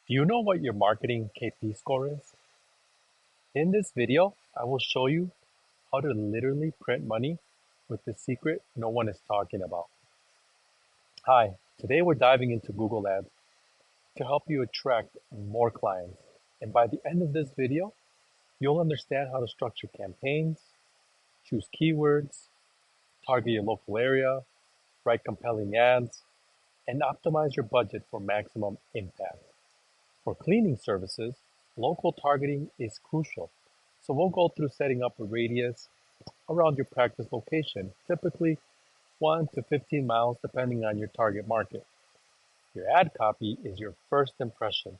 Do you know what your marketing KP score is? In this video, I will show you how to literally print money with the secret no one is talking about. Hi, today we're diving into Google Ads to help you attract more clients. And by the end of this video, you'll understand how to structure campaigns, choose keywords, target your local area, write compelling ads, and optimize your budget for maximum impact. For cleaning services, local targeting is crucial. So we'll go through setting up a radius around your practice location, typically 1 to 15 miles depending on your target market. Your ad copy is your first impression.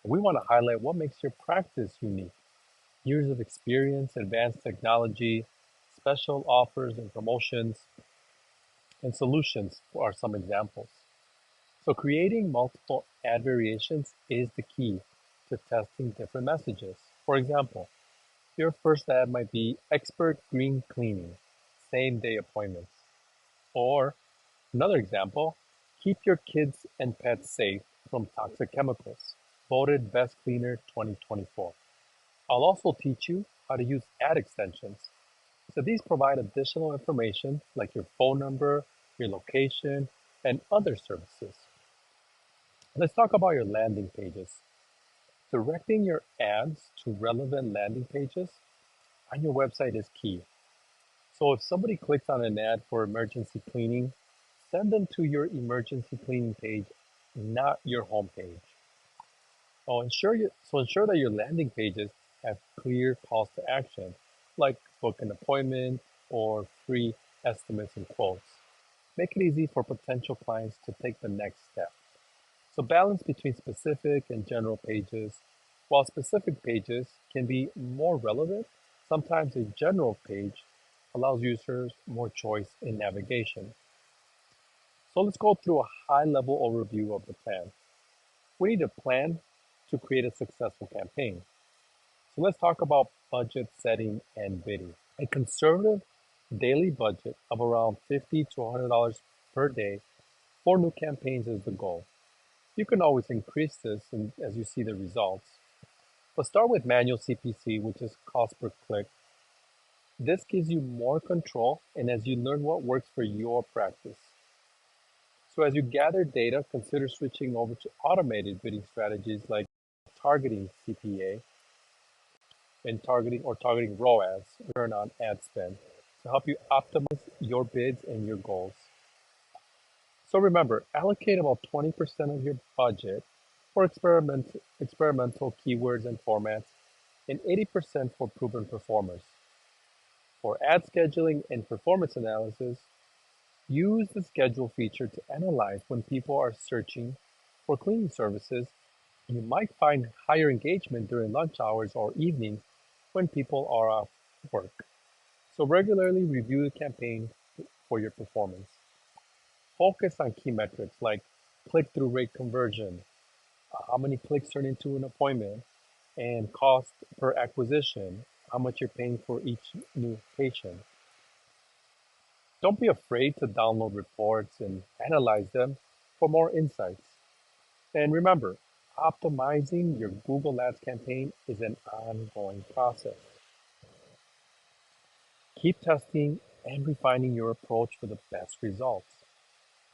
We want to highlight what makes your practice unique. Years of experience, advanced technology, special offers and promotions, and solutions are some examples. So creating multiple ad variations is the key to testing different messages. For example, your first ad might be expert green cleaning, same day appointments. Or another example, keep your kids and pets safe from toxic chemicals, voted best cleaner 2024. I'll also teach you how to use ad extensions. So these provide additional information like your phone number, your location, and other services. Let's talk about your landing pages. Directing your ads to relevant landing pages on your website is key. So if somebody clicks on an ad for emergency cleaning, send them to your emergency cleaning page, not your home page. Ensure that your landing pages have clear calls to action, like book an appointment or free estimates and quotes. Make it easy for potential clients to take the next step. So balance between specific and general pages. While specific pages can be more relevant, sometimes a general page allows users more choice in navigation. So let's go through a high-level overview of the plan. We need a plan to create a successful campaign. So let's talk about budget setting and bidding. A conservative daily budget of around $50 to $100 per day for new campaigns is the goal. You can always increase this as you see the results. But start with manual CPC, which is cost per click. This gives you more control and as you learn what works for your practice. So as you gather data, consider switching over to automated bidding strategies like targeting CPA and targeting ROAS, return on ad spend, to help you optimize your bids and your goals. So remember, allocate about 20% of your budget for experimental keywords and formats, and 80% for proven performers. For ad scheduling and performance analysis, use the schedule feature to analyze when people are searching for cleaning services. You might find higher engagement during lunch hours or evenings when people are off work. So regularly review the campaign for your performance. Focus on key metrics like click-through rate conversion, how many clicks turn into an appointment, and cost per acquisition, how much you're paying for each new patient. Don't be afraid to download reports and analyze them for more insights. And remember, optimizing your Google Ads campaign is an ongoing process. Keep testing and refining your approach for the best results.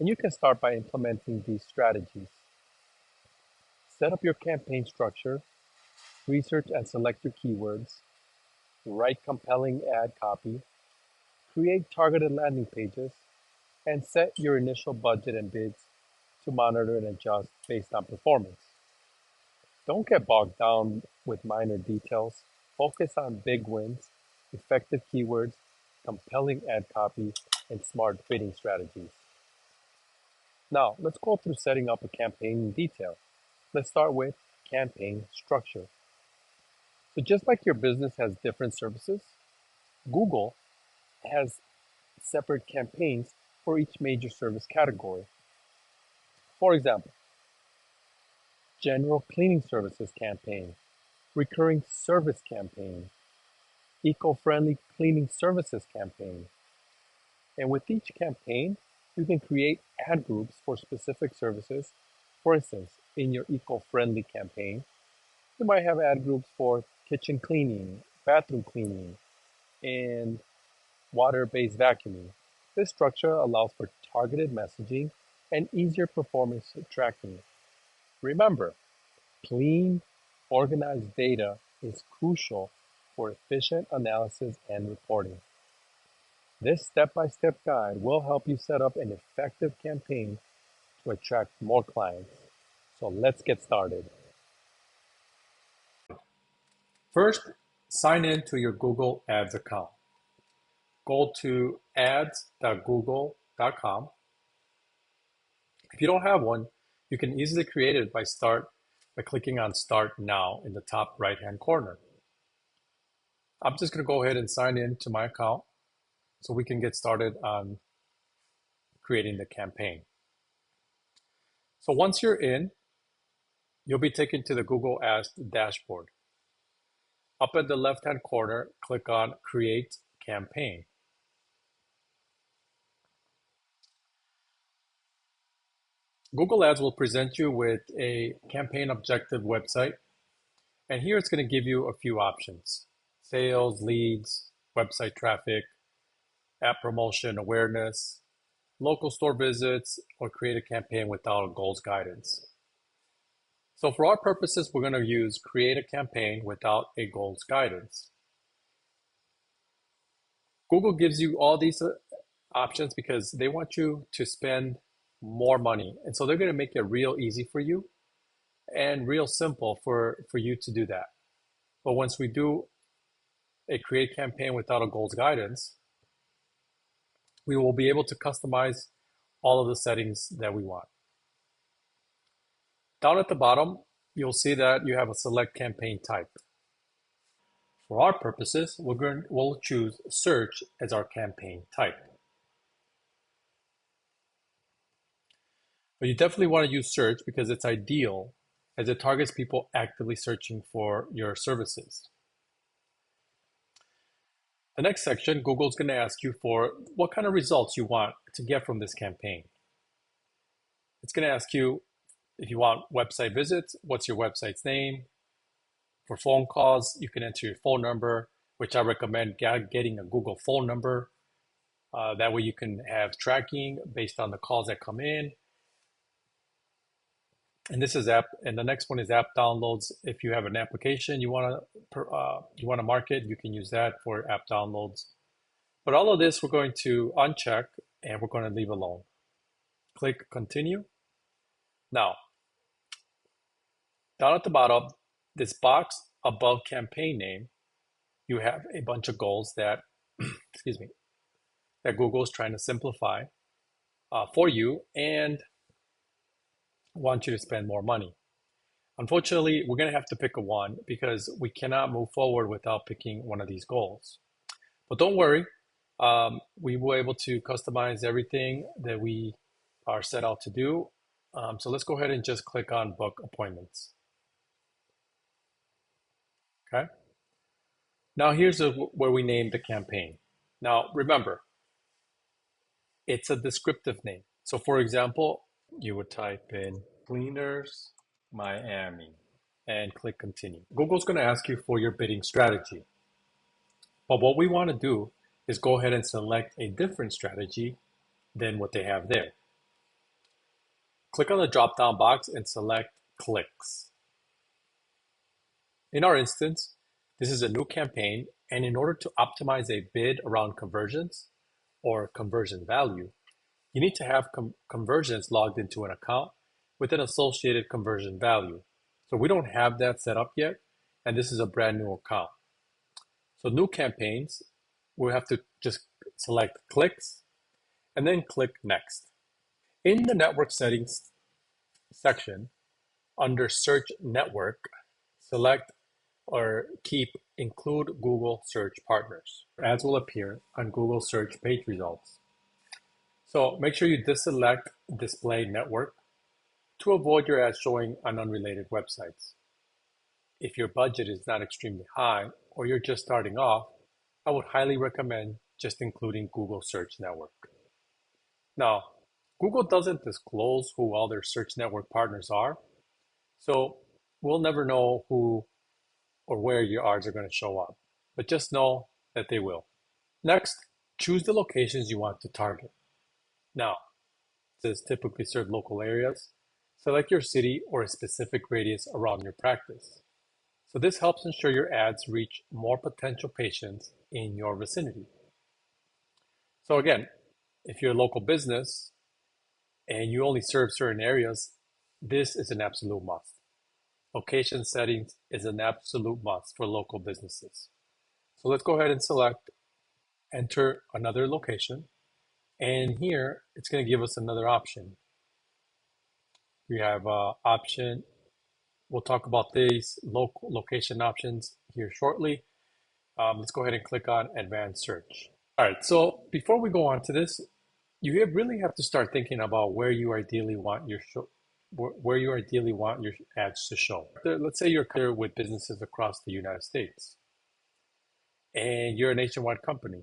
And you can start by implementing these strategies. Set up your campaign structure, research and select your keywords, write compelling ad copy, create targeted landing pages, and set your initial budget and bids to monitor and adjust based on performance. Don't get bogged down with minor details. Focus on big wins, effective keywords, compelling ad copy, and smart bidding strategies. Now, let's go through setting up a campaign in detail. Let's start with campaign structure. So just like your business has different services, Google has separate campaigns for each major service category. For example, general cleaning services campaign, recurring service campaign, eco-friendly cleaning services campaign. And with each campaign, you can create ad groups for specific services. For instance, in your eco-friendly campaign, you might have ad groups for kitchen cleaning, bathroom cleaning, and water-based vacuuming. This structure allows for targeted messaging and easier performance tracking. Remember, clean, organized data is crucial for efficient analysis and reporting. This step-by-step guide will help you set up an effective campaign to attract more clients. So let's get started. First, sign in to your Google Ads account. Go to ads.google.com. If you don't have one, you can easily create it by clicking on Start Now in the top right-hand corner. I'm just going to go ahead and sign in to my account so we can get started on creating the campaign. So once you're in, you'll be taken to the Google Ads dashboard. Up at the left-hand corner, click on Create Campaign. Google Ads will present you with a campaign objective website, and here it's going to give you a few options: sales, leads, website traffic, app promotion, awareness, local store visits, or create a campaign without a goals guidance. So for our purposes, we're going to use create a campaign without a goals guidance. Google gives you all these options because they want you to spend more money. And so they're going to make it real easy for you and real simple for you to do that. But once we do a create campaign without a goals guidance, we will be able to customize all of the settings that we want. Down at the bottom, you'll see that you have a select campaign type. For our purposes, we'll choose search as our campaign type. But you definitely want to use search because it's ideal as it targets people actively searching for your services. The next section, Google's going to ask you for what kind of results you want to get from this campaign. It's going to ask you if you want website visits, what's your website's name? For phone calls, you can enter your phone number, which I recommend getting a Google phone number. That way you can have tracking based on the calls that come in. And this is app, and the next one is app downloads. If you have an application you want to market, you can use that for app downloads. But all of this we're going to uncheck and we're going to leave alone. Click continue. Now, down at the bottom, this box above campaign name, you have a bunch of goals that, excuse me, that Google is trying to simplify for you and want you to spend more money. Unfortunately, we're going to have to pick a one because we cannot move forward without picking one of these goals. But don't worry, we were able to customize everything that we are set out to do. So let's go ahead and just click on book appointments. Okay. Now here's where we name the campaign. Now remember, it's a descriptive name. So for example, you would type in Cleaners Miami and click continue. Google's going to ask you for your bidding strategy. But what we want to do is go ahead and select a different strategy than what they have there. Click on the drop-down box and select clicks. In our instance, this is a new campaign, and in order to optimize a bid around conversions or conversion value, you need to have conversions logged into an account with an associated conversion value. So we don't have that set up yet, and this is a brand new account. So new campaigns, we'll have to just select clicks and then click next. In the network settings section, under search network, select or keep include Google search partners. Ads will appear on Google search page results. So make sure you deselect display network to avoid your ads showing on unrelated websites. If your budget is not extremely high or you're just starting off, I would highly recommend just including Google Search Network. Now, Google doesn't disclose who all their search network partners are, So we'll never know who or where your ads are going to show up, but just know that they will. Next, choose the locations you want to target. Now, this typically serve local areas. Select your city or a specific radius around your practice. So this helps ensure your ads reach more potential patients in your vicinity. So again, if you're a local business and you only serve certain areas, this is an absolute must. Location settings is an absolute must for local businesses. So let's go ahead and select enter another location. And here it's going to give us another option. We have option. We'll talk about these local location options here shortly. Let's go ahead and click on advanced search. All right, so before we go on to this, you really have to start thinking about where you ideally want your ads to show. Let's say you're clear with businesses across the United States and you're a nationwide company.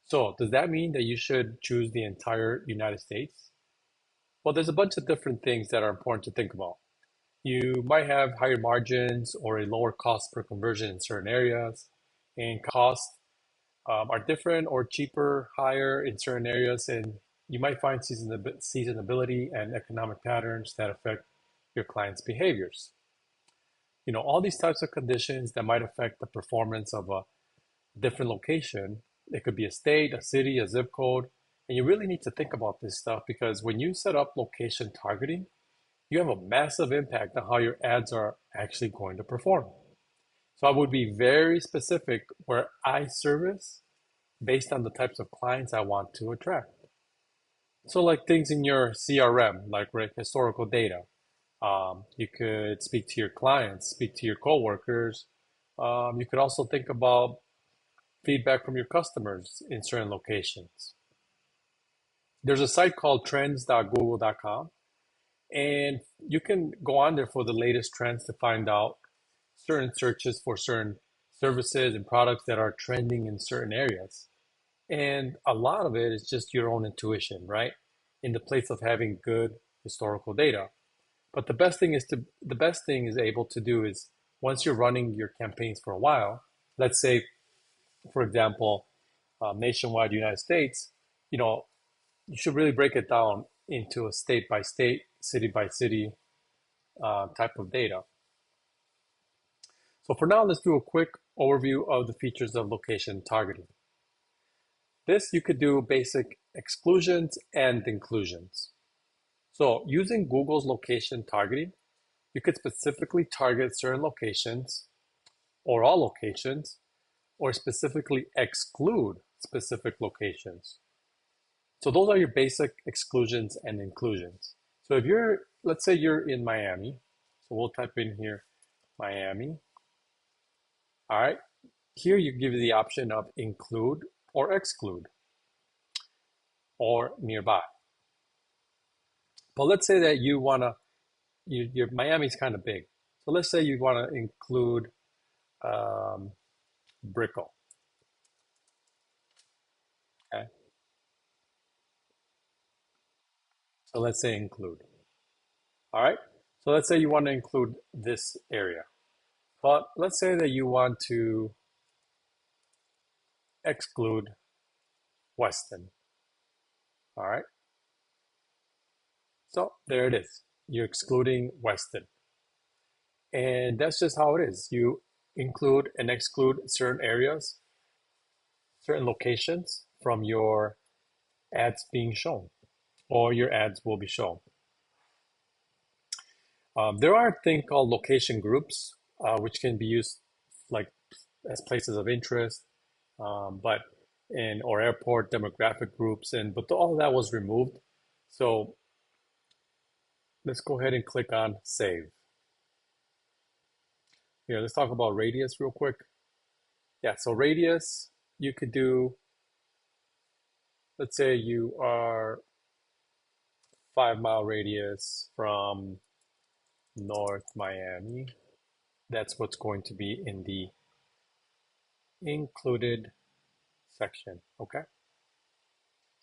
So does that mean that you should choose the entire United States? Well, there's a bunch of different things that are important to think about. You might have higher margins or a lower cost per conversion in certain areas, and costs are different or cheaper, higher in certain areas, and you might find seasonability and economic patterns that affect your clients' behaviors. All these types of conditions that might affect the performance of a different location. It could be a state, a city, a zip code, and you really need to think about this stuff because when you set up location targeting, you have a massive impact on how your ads are actually going to perform. So I would be very specific where I service based on the types of clients I want to attract. So like things in your CRM, like historical data. You could speak to your clients, speak to your coworkers. You could also think about feedback from your customers in certain locations. There's a site called trends.google.com, and you can go on there for the latest trends to find out certain searches for certain services and products that are trending in certain areas. And a lot of it is just your own intuition, right? In the place of having good historical data. But the best thing is able to do is once you're running your campaigns for a while, let's say, for example, nationwide United States, you should really break it down into a state by state, city by city type of data. So for now, let's do a quick overview of the features of location targeting. This you could do basic exclusions and inclusions. So using Google's location targeting, you could specifically target certain locations or all locations, or specifically exclude specific locations. So those are your basic exclusions and inclusions. So if let's say you're in Miami, so we'll type in here, Miami. All right, here you give the option of include or exclude or nearby. But let's say that you wanna, your Miami's kind of big. So let's say you wanna include Brickell, okay? So let's say include, all right? So let's say you wanna include this area. But let's say that you want to exclude Weston. All right. So there it is. You're excluding Weston. And that's just how it is. You include and exclude certain areas, certain locations from your ads being shown, or your ads will be shown. There are a thing called location groups, which can be used like as places of interest, but or airport demographic groups, but all of that was removed. So let's go ahead and click on save. Here, let's talk about radius real quick. Yeah, so radius, you could do, let's say you are 5 mile radius from North Miami. That's what's going to be in the included section, okay?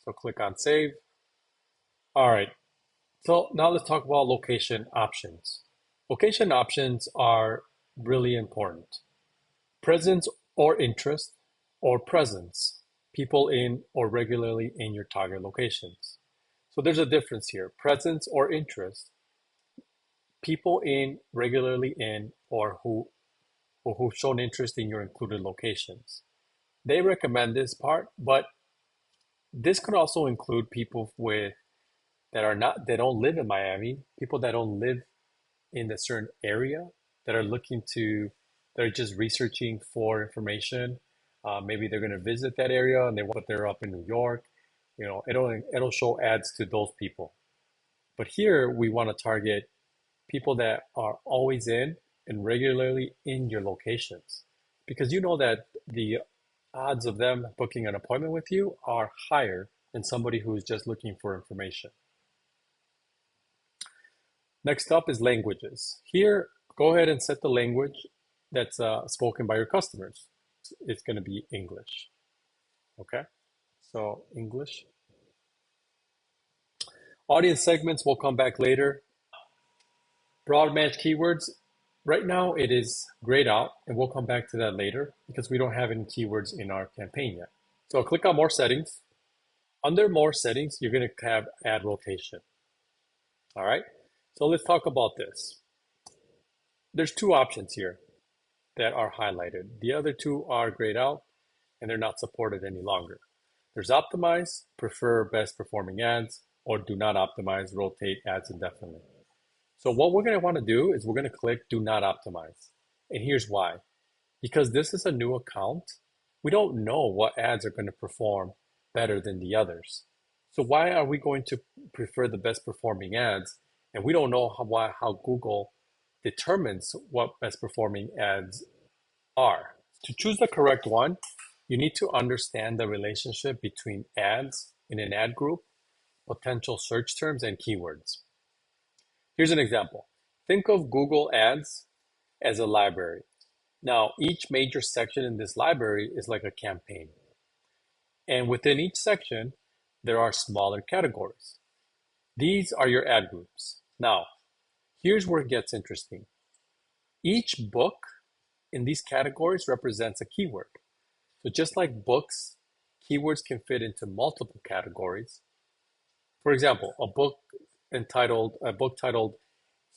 So click on save. All right, so now let's talk about location options. Location options are really important. Presence or interest or presence, people in or regularly in your target locations. So there's a difference here. Presence or interest, people in, regularly in, or who've shown interest in your included locations. They recommend this part, but this could also include people with that are not they don't live in Miami, people that don't live in a certain area that are looking to they're just researching for information. Maybe they're going to visit that area and they're up in New York. It'll show ads to those people. But here we want to target people that are always in and regularly in your locations because you know that the odds of them booking an appointment with you are higher than somebody who's just looking for information. Next up is languages. Here, go ahead and set the language that's spoken by your customers. It's going to be English. Okay, so English. Audience segments will come back later. Broad match keywords. Right now it is grayed out, and we'll come back to that later because we don't have any keywords in our campaign yet. So I'll click on more settings. Under more settings, you're going to have ad rotation. All right, so let's talk about this. There's two options here that are highlighted. The other two are grayed out and they're not supported any longer. There's optimize, prefer best performing ads, or do not optimize, rotate ads indefinitely. So what we're going to want to do is we're going to click do not optimize. And here's why. Because this is a new account, we don't know what ads are going to perform better than the others. So why are we going to prefer the best performing ads? And we don't know how Google determines what best performing ads are. To choose the correct one, you need to understand the relationship between ads in an ad group, potential search terms, and keywords. Here's an example. Think of Google Ads as a library. Now, each major section in this library is like a campaign. And within each section, there are smaller categories. These are your ad groups. Now, here's where it gets interesting. Each book in these categories represents a keyword. So just like books, keywords can fit into multiple categories. For example, a book titled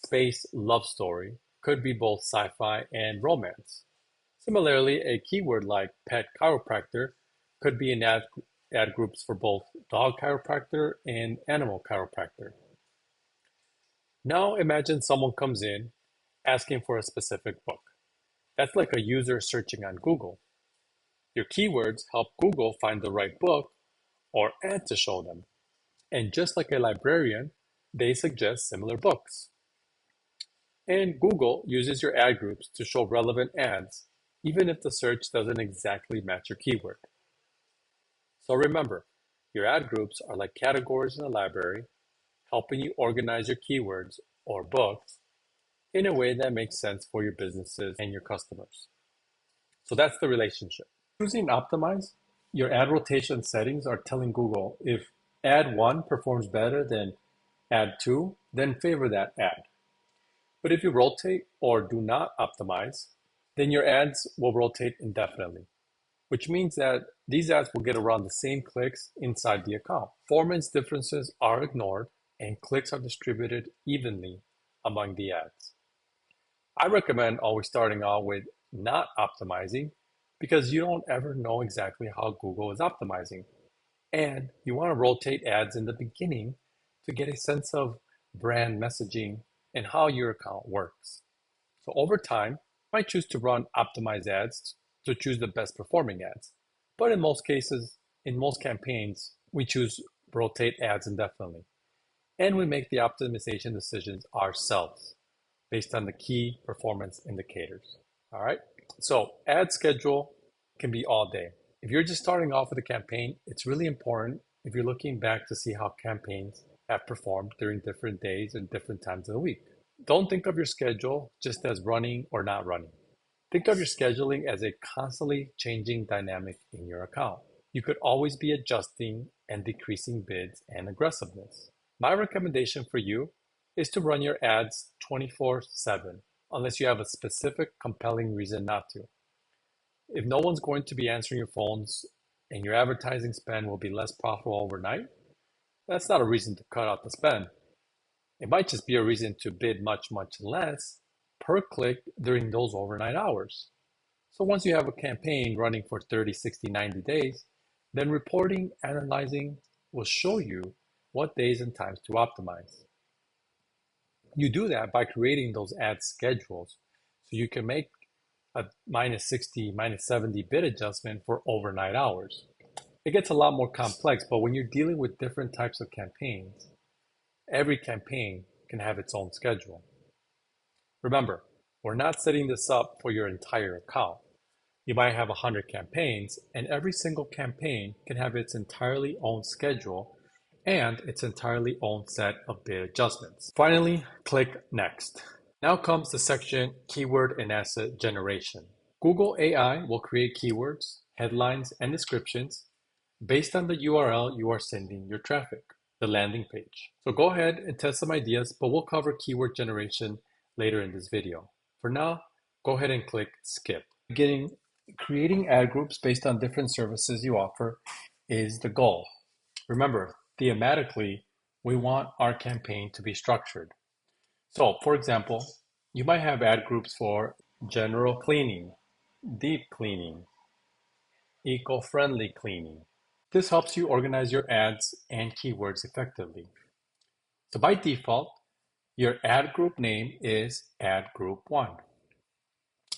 Space Love Story could be both sci-fi and romance. Similarly, a keyword like pet chiropractor could be in ad groups for both dog chiropractor and animal chiropractor. Now imagine someone comes in asking for a specific book. That's like a user searching on Google. Your keywords help Google find the right book or ad to show them. And just like a librarian, they suggest similar books. And Google uses your ad groups to show relevant ads, even if the search doesn't exactly match your keyword. So remember, your ad groups are like categories in a library, helping you organize your keywords or books in a way that makes sense for your businesses and your customers. So that's the relationship. Choosing optimize, your ad rotation settings are telling Google if ad 1 performs better than ad 2, then favor that ad. But if you rotate or do not optimize, then your ads will rotate indefinitely, which means that these ads will get around the same clicks inside the account. Performance differences are ignored and clicks are distributed evenly among the ads. I recommend always starting out with not optimizing because you don't ever know exactly how Google is optimizing. And you want to rotate ads in the beginning to get a sense of brand messaging and how your account works. So over time, you might choose to run optimized ads to choose the best performing ads. But in most cases, in most campaigns, we choose rotate ads indefinitely. And we make the optimization decisions ourselves based on the key performance indicators. All right. So ad schedule can be all day. If you're just starting off with a campaign, it's really important if you're looking back to see how campaigns have performed during different days and different times of the week. Don't think of your schedule just as running or not running. Think of your scheduling as a constantly changing dynamic in your account. You could always be adjusting and decreasing bids and aggressiveness. My recommendation for you is to run your ads 24/7, unless you have a specific compelling reason not to. If no one's going to be answering your phones and your advertising spend will be less profitable overnight, that's not a reason to cut out the spend. It might just be a reason to bid much, much less per click during those overnight hours. So once you have a campaign running for 30, 60, 90 days, then reporting, analyzing will show you what days and times to optimize. You do that by creating those ad schedules so you can make a minus 60, minus 70 bid adjustment for overnight hours. It gets a lot more complex, but when you're dealing with different types of campaigns, every campaign can have its own schedule. Remember, we're not setting this up for your entire account. You might have 100 campaigns, and every single campaign can have its entirely own schedule and its entirely own set of bid adjustments. Finally, click Next. Now comes the section Keyword and Asset Generation. Google AI will create keywords, headlines, and descriptions based on the URL you are sending your traffic, the landing page. So go ahead and test some ideas, but we'll cover keyword generation later in this video. For now, go ahead and click Skip. Creating ad groups based on different services you offer is the goal. Remember, thematically, we want our campaign to be structured. So, for example, you might have ad groups for general cleaning, deep cleaning, eco-friendly cleaning. This helps you organize your ads and keywords effectively. So by default, your ad group name is ad group 1.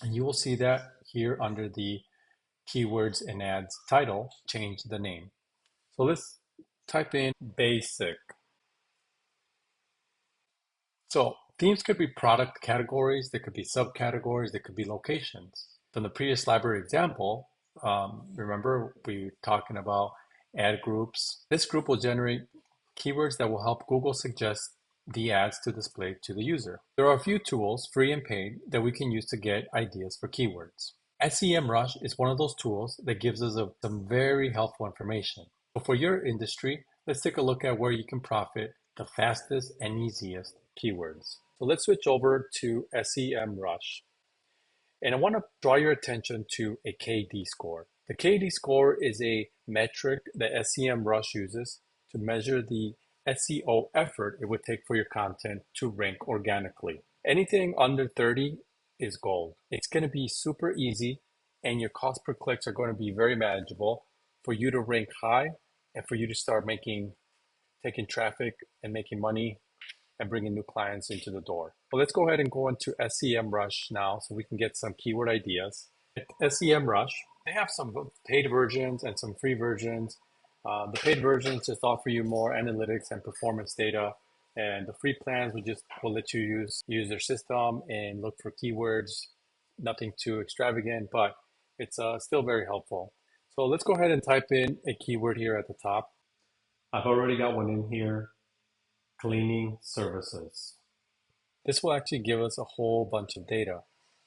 And you will see that here under the keywords and ads title, change the name. So let's type in basic. So themes could be product categories, they could be subcategories, they could be locations. From the previous library example, remember we were talking about ad groups. This group will generate keywords that will help Google suggest the ads to display to the user. There are a few tools, free and paid, that we can use to get ideas for keywords. SEMrush is one of those tools that gives us some very helpful information. So for your industry, let's take a look at where you can profit the fastest and easiest keywords. So let's switch over to SEMrush. And I want to draw your attention to a KD score. The KD score is a metric that SEMrush uses to measure the SEO effort it would take for your content to rank organically. Anything under 30 is gold. It's going to be super easy and your cost per clicks are going to be very manageable for you to rank high and for you to start taking traffic and making money and bringing new clients into the door. Well, let's go ahead and go into SEMrush now so we can get some keyword ideas. At SEMrush, they have some paid versions and some free versions. The paid versions just offer you more analytics and performance data, and the free plans will let you use their system and look for keywords. Nothing too extravagant, but it's still very helpful. So let's go ahead and type in a keyword here at the top. I've already got one in here. Cleaning services. This will actually give us a whole bunch of data.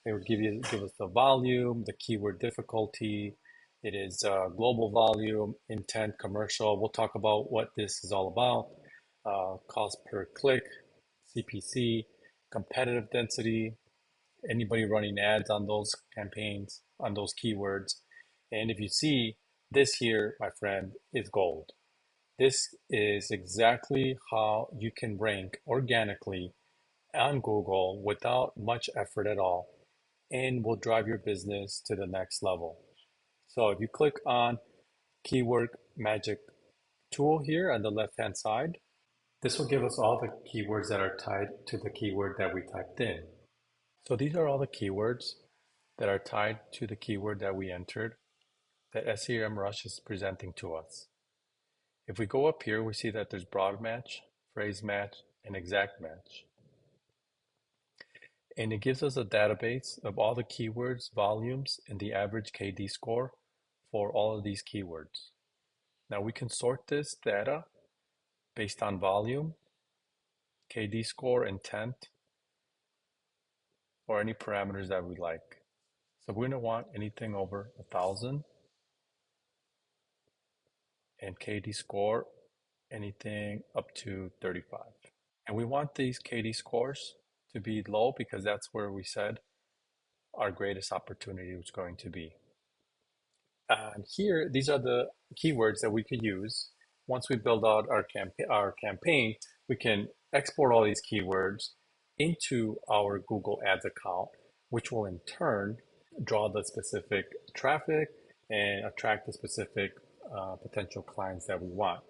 It will give us the volume, the keyword difficulty. It is global volume, intent, commercial. We'll talk about what this is all about. Cost per click, CPC, competitive density, anybody running ads on those campaigns, on those keywords. And if you see this here, my friend, is gold. This is exactly how you can rank organically on Google without much effort at all and will drive your business to the next level. So if you click on Keyword Magic tool here on the left-hand side, this will give us all the keywords that are tied to the keyword that we typed in. So these are all the keywords that are tied to the keyword that we entered that SEMrush is presenting to us. If we go up here, we see that there's broad match, phrase match, and exact match. And it gives us a database of all the keywords, volumes, and the average KD score for all of these keywords. Now we can sort this data based on volume, KD score, intent, or any parameters that we like. So we're going to want anything over 1,000 and KD score anything up to 35. And we want these KD scores to be low because that's where we said our greatest opportunity was going to be. And here, these are the keywords that we could use. Once we build out our campaign, we can export all these keywords into our Google Ads account, which will in turn draw the specific traffic and attract the specific potential clients that we want.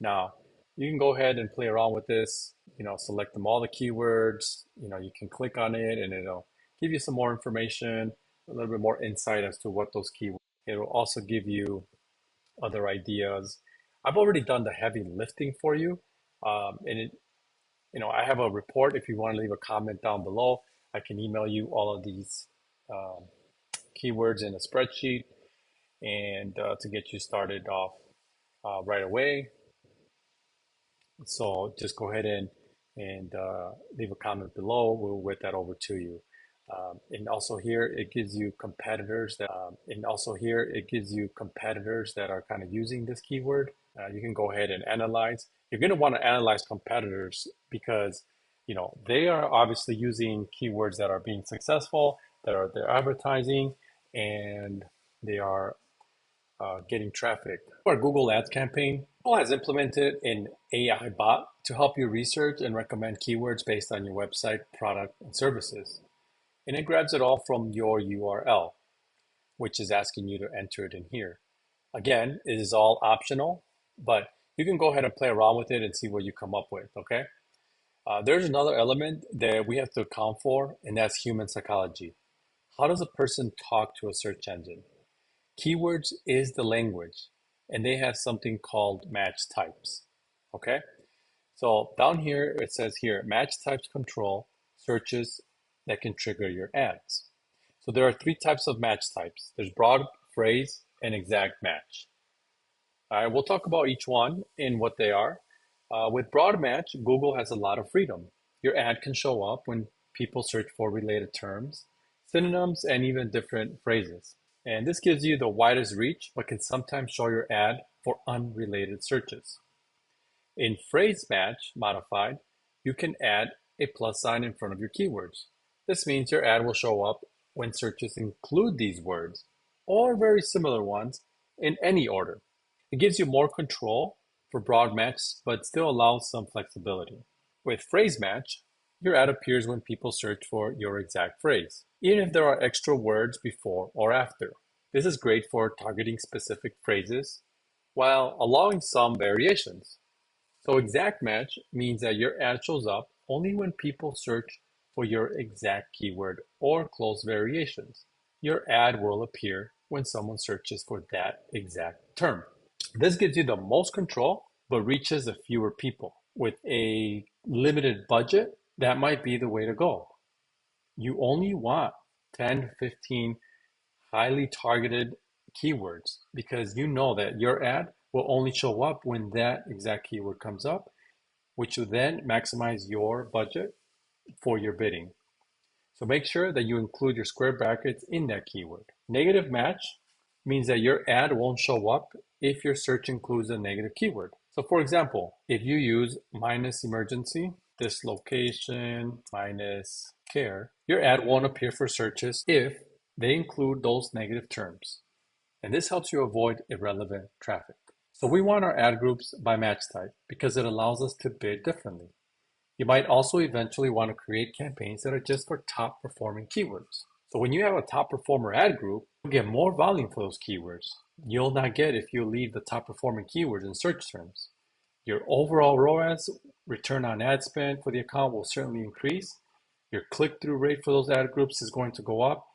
Now, you can go ahead and play around with this, select them all the keywords, you can click on it and it'll give you some more information, a little bit more insight as to what those keywords. It will also give you other ideas. I've already done the heavy lifting for you. I have a report. If you want to leave a comment down below, I can email you all of these um, keywords in a spreadsheet and to get you started off right away. So just go ahead and leave a comment below. We'll whip that over to you. And also here it gives you competitors that are kind of using this keyword. You can go ahead and analyze. You're going to want to analyze competitors because they are obviously using keywords that are being successful, they're advertising, and they are getting traffic. Our Google Ads campaign, Google has implemented an AI bot to help you research and recommend keywords based on your website, product, and services. And it grabs it all from your URL, which is asking you to enter it in here. Again, it is all optional, but you can go ahead and play around with it and see what you come up with, okay? There's another element that we have to account for, and that's human psychology. How does a person talk to a search engine? Keywords is the language, and they have something called match types. Okay, so down here it says here match types control searches that can trigger your ads. So there are three types of match types. There's broad, phrase, and exact match. All right, we'll talk about each one and what they are. With broad match, Google has a lot of freedom. Your ad can show up when people search for related terms, synonyms, and even different phrases. And this gives you the widest reach, but can sometimes show your ad for unrelated searches. In phrase match modified, you can add a plus sign in front of your keywords. This means your ad will show up when searches include these words or very similar ones in any order. It gives you more control for broad match, but still allows some flexibility. With phrase match, your ad appears when people search for your exact phrase, even if there are extra words before or after. This is great for targeting specific phrases while allowing some variations. So exact match means that your ad shows up only when people search for your exact keyword or close variations. Your ad will appear when someone searches for that exact term. This gives you the most control, but reaches the fewer people. With a limited budget, that might be the way to go. You only want 10 to 15 highly targeted keywords because you know that your ad will only show up when that exact keyword comes up, which will then maximize your budget for your bidding. So make sure that you include your square brackets in that keyword. Negative match means that your ad won't show up if your search includes a negative keyword. So for example, if you use minus emergency, dislocation, minus care, your ad won't appear for searches if they include those negative terms. And this helps you avoid irrelevant traffic. So we want our ad groups by match type because it allows us to bid differently. You might also eventually want to create campaigns that are just for top performing keywords. So when you have a top performer ad group, you'll get more volume for those keywords. You'll not get if you leave the top performing keywords in search terms. Your overall ROAS, return on ad spend for the account, will certainly increase. Your click-through rate for those ad groups is going to go up.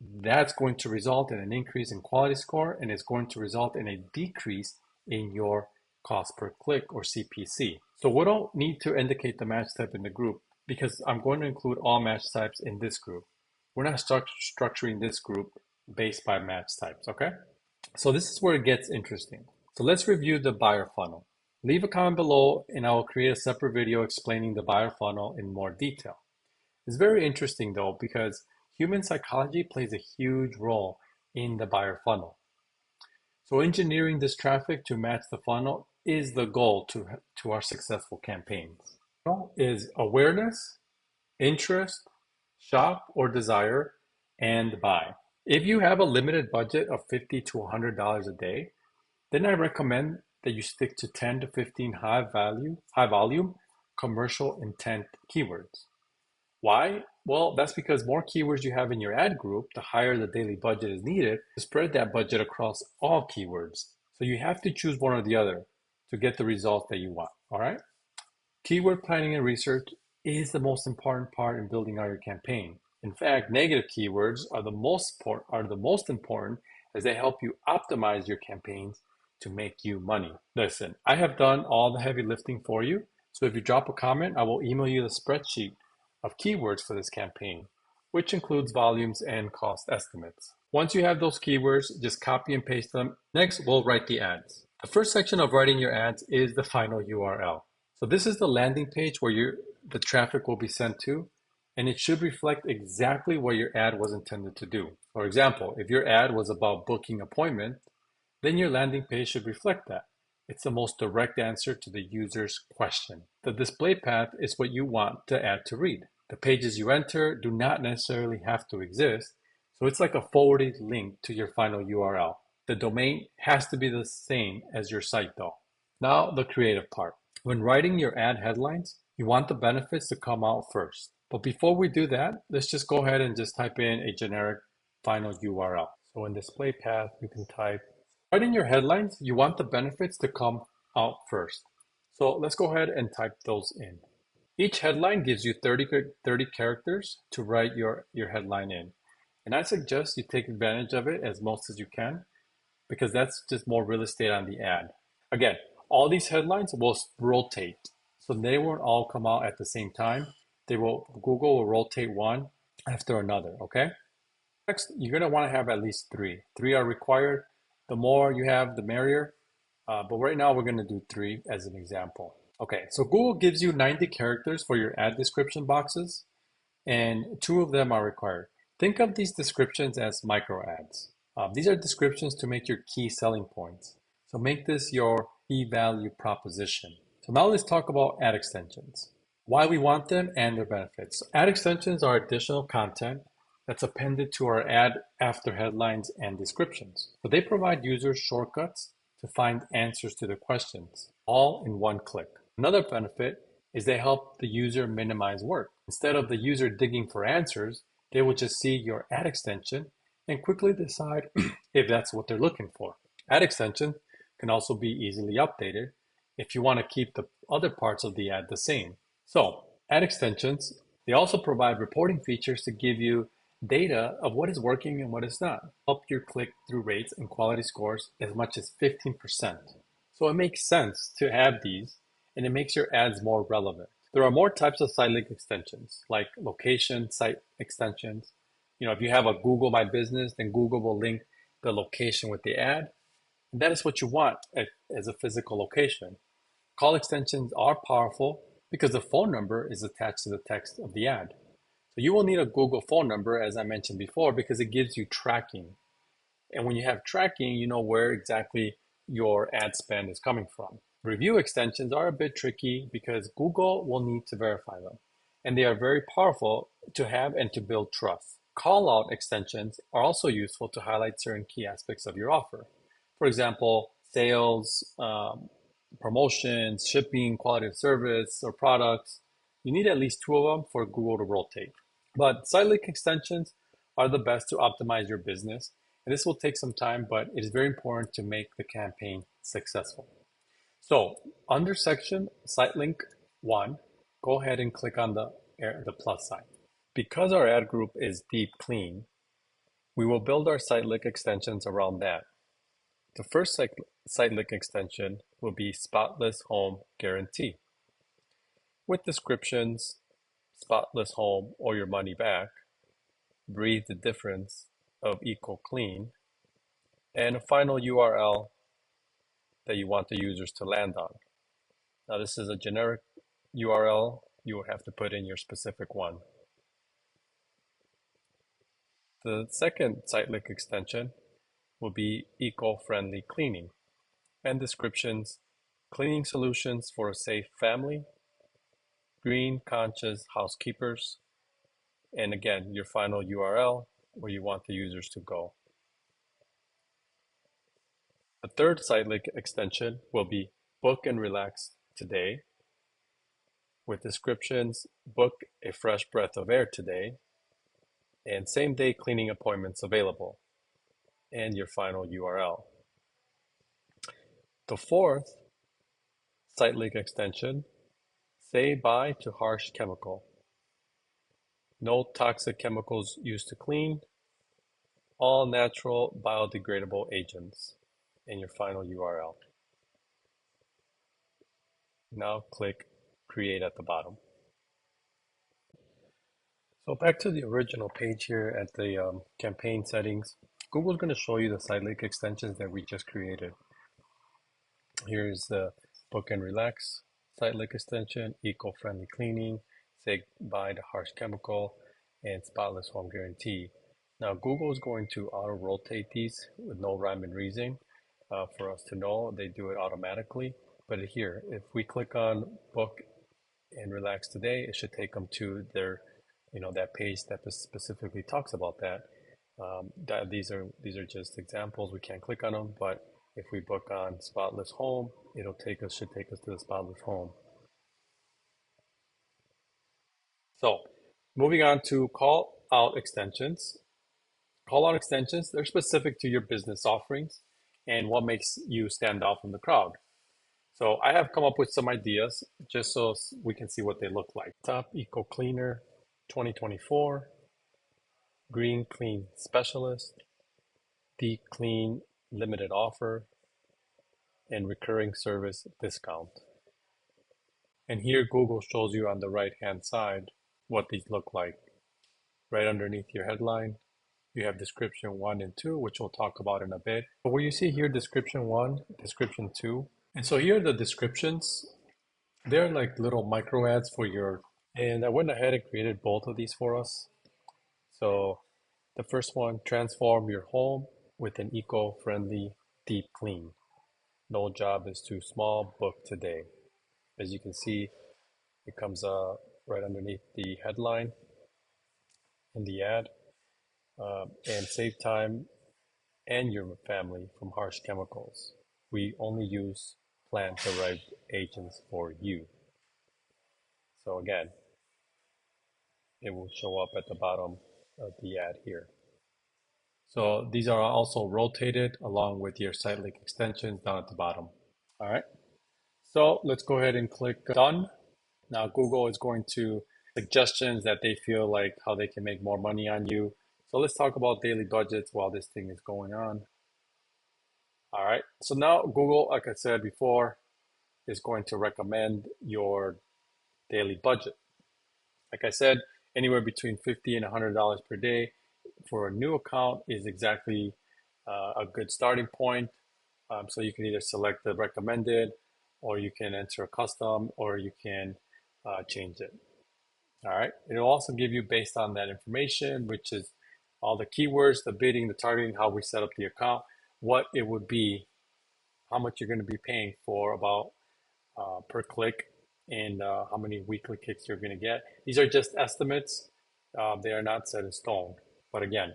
That's going to result in an increase in quality score, and it's going to result in a decrease in your cost per click or CPC. So we don't need to indicate the match type in the group because I'm going to include all match types in this group. We're not structuring this group based by match types, okay? So this is where it gets interesting. So let's review the buyer funnel. Leave a comment below and I will create a separate video explaining the buyer funnel in more detail. It's very interesting though because human psychology plays a huge role in the buyer funnel. So engineering this traffic to match the funnel is the goal to our successful campaigns. is awareness, interest, shop or desire, and buy. If you have a limited budget of $50 to $100 a day, then I recommend that you stick to 10 to 15 high volume commercial intent keywords. Why? Well, that's because more keywords you have in your ad group, the higher the daily budget is needed to spread that budget across all keywords. So you have to choose one or the other to get the result that you want. All right? Keyword planning and research is the most important part in building out your campaign. In fact, negative keywords are the most important as they help you optimize your campaigns to make you money. Listen, I have done all the heavy lifting for you. So if you drop a comment, I will email you the spreadsheet of keywords for this campaign, which includes volumes and cost estimates. Once you have those keywords, just copy and paste them. Next, we'll write the ads. The first section of writing your ads is the final URL. So this is the landing page where the traffic will be sent to, and it should reflect exactly what your ad was intended to do. For example, if your ad was about booking appointment, then your landing page should reflect that. It's the most direct answer to the user's question. The display path is what you want the ad to read. The pages you enter do not necessarily have to exist, so it's like a forwarded link to your final URL. The domain has to be the same as your site though. Now the creative part. When writing your ad headlines, you want the benefits to come out first. But before we do that, let's just go ahead and just type in a generic final URL. So in display path, you can type, writing your headlines, you want the benefits to come out first. So let's go ahead and type those in. Each headline gives you 30 characters to write your headline in. And I suggest you take advantage of it as most as you can, because that's just more real estate on the ad. Again, all these headlines will rotate. So they won't all come out at the same time. Google will rotate one after another, okay? Next, you're gonna wanna have at least three. Three are required. The more you have, the merrier. But right now we're gonna do three as an example. Okay, so Google gives you 90 characters for your ad description boxes, and two of them are required. Think of these descriptions as micro ads. These are descriptions to make your key selling points. So make this your key value proposition. So now let's talk about ad extensions, why we want them and their benefits. Ad extensions are additional content that's appended to our ad after headlines and descriptions. So they provide users shortcuts to find answers to their questions, all in one click. Another benefit is they help the user minimize work. Instead of the user digging for answers, they will just see your ad extension and quickly decide if that's what they're looking for. Ad extension can also be easily updated if you want to keep the other parts of the ad the same. So, ad extensions, they also provide reporting features to give you data of what is working and what is not. Help your click-through rates and quality scores as much as 15%. So it makes sense to have these, and it makes your ads more relevant. There are more types of site link extensions, like location site extensions. If you have a Google My Business, then Google will link the location with the ad. And that is what you want as a physical location. Call extensions are powerful because the phone number is attached to the text of the ad. So you will need a Google phone number, as I mentioned before, because it gives you tracking. And when you have tracking, you know where exactly your ad spend is coming from. Review extensions are a bit tricky because Google will need to verify them. And they are very powerful to have and to build trust. Callout extensions are also useful to highlight certain key aspects of your offer. For example, sales, promotions, shipping, quality of service, or products. You need at least two of them for Google to rotate. But site link extensions are the best to optimize your business. And this will take some time, but it is very important to make the campaign successful. So under section site link 1, go ahead and click on the plus sign. Because our ad group is deep clean, we will build our site link extensions around that. The first site link extension will be Spotless Home Guarantee. With descriptions, spotless home or your money back, breathe the difference of equal clean, and a final URL that you want the users to land on. Now this is a generic URL, you will have to put in your specific one. The second site link extension will be eco-friendly cleaning, and descriptions, cleaning solutions for a safe family, green conscious housekeepers, and again, your final URL where you want the users to go. The third site link extension will be book and relax today with descriptions, book a fresh breath of air today, and same day cleaning appointments available, and your final URL. The fourth site link extension, say bye to harsh chemical. No toxic chemicals used to clean, all natural biodegradable agents, and your final URL. Now click create at the bottom. So back to the original page here at the campaign settings. Google's going to show you the site link extensions that we just created. Here's the book and relax site link extension, eco-friendly cleaning, say bye to harsh chemical, and spotless home guarantee. Now Google is going to auto-rotate these with no rhyme and reason for us to know. They do it automatically. But here, if we click on book and relax today, it should take them to their, that page that specifically talks about that. These are just examples. We can't click on them, but if we book on spotless home, should take us to the spotless home. So moving on to call out extensions. Call out extensions, they're specific to your business offerings and what makes you stand out from the crowd. So I have come up with some ideas just so we can see what they look like. Top Eco Cleaner 2024, Green Clean Specialist, Deep Clean Limited Offer, and Recurring Service Discount. And here Google shows you on the right hand side what these look like. Right underneath your headline, you have description 1 and 2, which we'll talk about in a bit. But where you see here description 1, description 2, and so here are the descriptions. They're like little micro ads for your, and I went ahead and created both of these for us. So the first one, transform your home with an eco-friendly deep clean. No job is too small, book today. As you can see, it comes right underneath the headline in the ad. And save time and your family from harsh chemicals. We only use plant-derived agents for you. So again, it will show up at the bottom of the ad here. So these are also rotated along with your site link extensions down at the bottom. All right. So let's go ahead and click done. Now Google is going to suggestions that they feel like how they can make more money on you. So let's talk about daily budgets while this thing is going on. All right. So now Google, like I said before, is going to recommend your daily budget. Like I said, anywhere between $50 and $100 per day for a new account is exactly a good starting point. So you can either select the recommended, or you can enter a custom, or you can change it. All right. It'll also give you, based on that information, which is all the keywords, the bidding, the targeting, how we set up the account, what it would be, how much you're going to be paying for about per click, and how many weekly clicks you're going to get. These are just estimates. They are not set in stone. But again,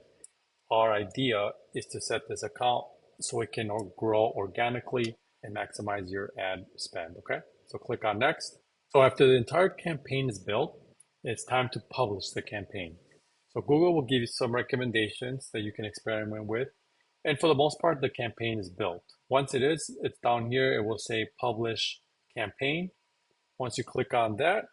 our idea is to set this account so it can grow organically and maximize your ad spend. Okay, so click on next. So after the entire campaign is built, it's time to publish the campaign. So Google will give you some recommendations that you can experiment with. And for the most part, the campaign is built. Once it is, it's down here. It will say publish campaign. Once you click on that,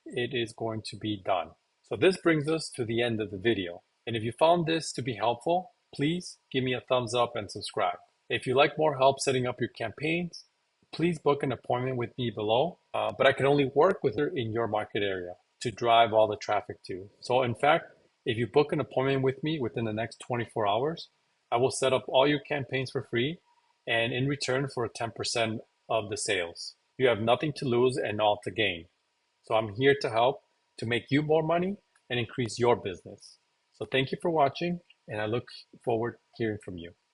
it is going to be done. So this brings us to the end of the video. And if you found this to be helpful, please give me a thumbs up and subscribe. If you like more help setting up your campaigns, please book an appointment with me below. But I can only work with you in your market area to drive all the traffic to. So in fact, if you book an appointment with me within the next 24 hours, I will set up all your campaigns for free, and in return for 10% of the sales. You have nothing to lose and all to gain. So I'm here to help to make you more money and increase your business. So thank you for watching, and I look forward to hearing from you.